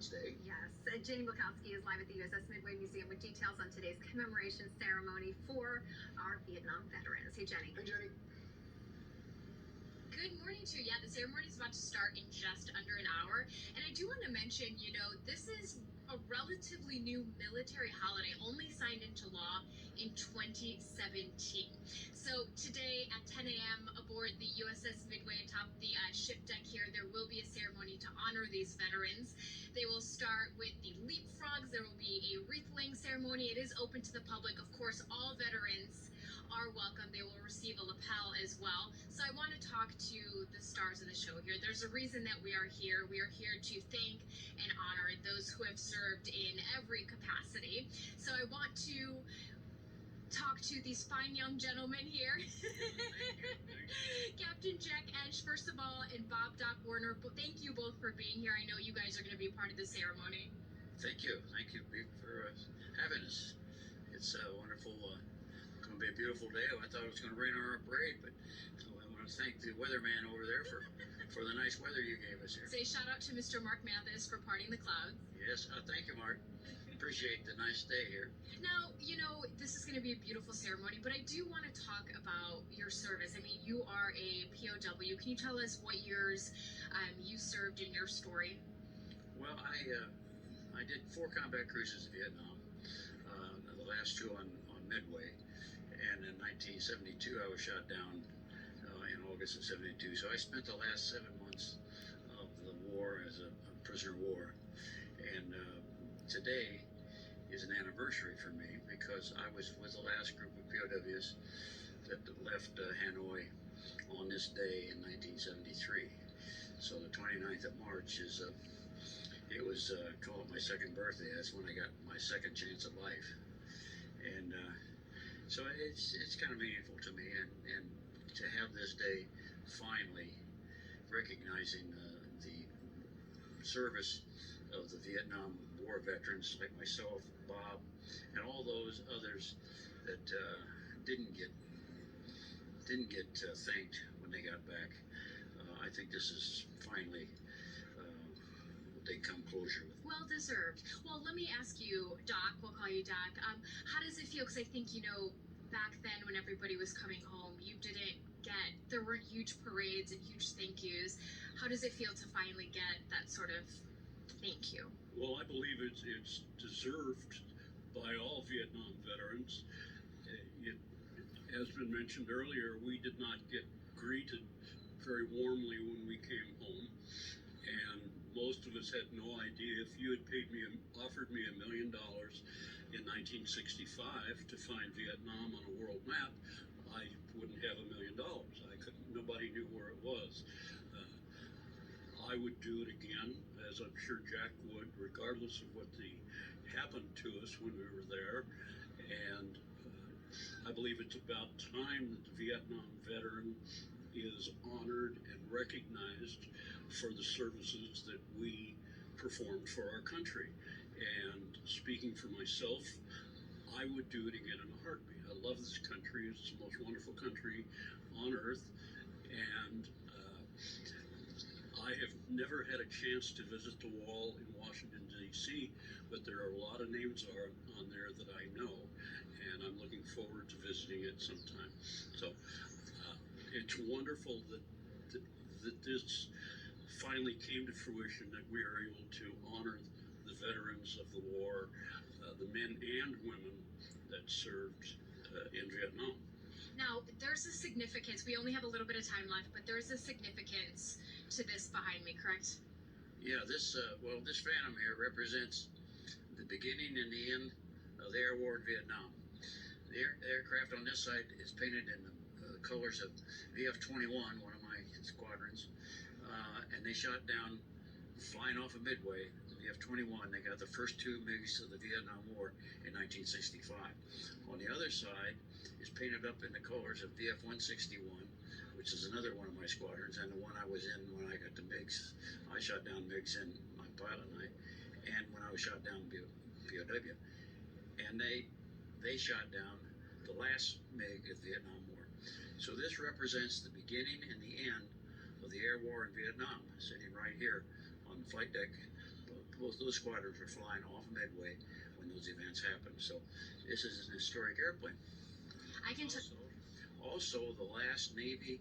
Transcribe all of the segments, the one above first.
Veterans Day. Yes, Jenny Bukowski is live at the USS Midway Museum with details on today's commemoration ceremony for our Vietnam veterans. Hey, Jenny. Hey, Jenny. Good morning to you. Yeah, the ceremony is about to start in just under an hour. And I do want to mention, this is a relatively new military holiday, only signed into law in 2017. So today at 10 a.m. aboard the USS Midway atop the ship deck here, there will be a ceremony to honor these veterans. They will start with the leapfrogs. There will be a wreath-laying ceremony. It is open to the public. Of course, all veterans are welcome. They will receive a lapel as well. So I want to talk to the stars of the show here. There's a reason that we are here. We are here to thank and honor those who have served in every capacity. So I want to talk to these fine young gentlemen here. Captain Jack Edge, first of all, and Bob Doc Warner, thank you both for being here. I know you guys are going to be a part of the ceremony. Thank you for having us. It's a wonderful, going to be a beautiful day. I thought it was going to rain on our parade, but I want to thank the weatherman over there for the nice weather you gave us here. Say shout out to Mr. Mark Mathis for parting the clouds. Yes, thank you, Mark. Appreciate the nice day here. Now, this is going to be a beautiful ceremony, but I do want to talk about your service. I mean, you are a POW. Can you tell us what years you served in your story? Well, I did 4 combat cruises in Vietnam, the last 2 on Midway, and in 1972 I was shot down in August of 72. So I spent the last 7 months of the war as a prisoner of war, and today is an anniversary for me because I was with the last group of POWs that left Hanoi on this day in 1973. So the 29th of March it was called my second birthday. That's when I got my second chance at life, and so it's kind of meaningful to me, and to have this day finally recognizing the service of the Vietnam War veterans like myself, Bob, and all those others that didn't get thanked when they got back. I think this is finally they come closure with. Well deserved. Well, let me ask you, Doc, we'll call you Doc, how does it feel? Because I think, back then when everybody was coming home, there weren't huge parades and huge thank yous. How does it feel to finally get that sort of thank you? Well, I believe it's deserved by all Vietnam veterans. It has been mentioned earlier, we did not get greeted very warmly when we came home, and most of us had no idea. If you had offered me $1 million in 1965 to find Vietnam on a world map, I wouldn't have $1 million. Nobody knew where it was. I would do it again, as I'm sure Jack would, regardless of what happened to us when we were there. And I believe it's about time that the Vietnam veteran is honored and recognized for the services that we performed for our country. And speaking for myself, I would do it again in a heartbeat. I love this country. It's the most wonderful country on earth. And I have never had a chance to visit the wall in Washington, D.C., but there are a lot of names on there that I know, and I'm looking forward to visiting it sometime. So it's wonderful that this finally came to fruition, that we are able to honor the veterans of the war, the men and women that served in Vietnam. Now, there's a significance. We only have a little bit of time left, but there's a significance to this behind me, correct? Yeah, this phantom here represents the beginning and the end of the air war in Vietnam. The aircraft on this side is painted in the colors of VF-21, one of my squadrons, and they shot down, flying off of Midway, the VF-21. They got the first 2 MiGs of the Vietnam War in 1965. On the other side is painted up in the colors of VF-161, which is another one of my squadrons, and the one I was in when I got the MiGs. I shot down MiGs in my pilot night, and when I was shot down POW. And they shot down the last MiG of the Vietnam War. So this represents the beginning and the end of the air war in Vietnam, sitting right here on the flight deck both those squadrons were flying off Midway when those events happened. So this is an historic airplane. I can Also, the last Navy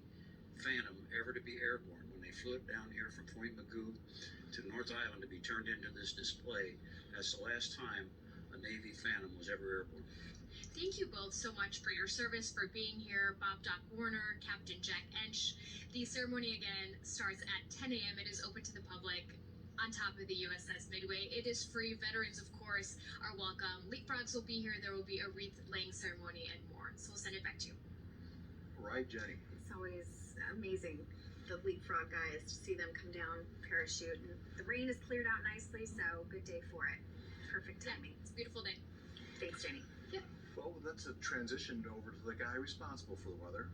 Phantom ever to be airborne, when they flew it down here from Point Mugu to North Island to be turned into this display. That's the last time a Navy Phantom was ever airborne. Thank you both so much for your service, for being here. Bob Doc Warner, Captain Jack Ench. The ceremony again starts at 10 a.m. It is open to the public on top of the USS Midway. It is free. Veterans, of course, are welcome. Leapfrogs will be here. There will be a wreath laying ceremony and more. So we'll send it back to you. Right, Jenny. It's always amazing, the leapfrog guys, to see them come down, parachute. And the rain has cleared out nicely, so good day for it. Perfect timing. It's a beautiful day. Thanks, Jenny. Well, that's a transition over to the guy responsible for the weather.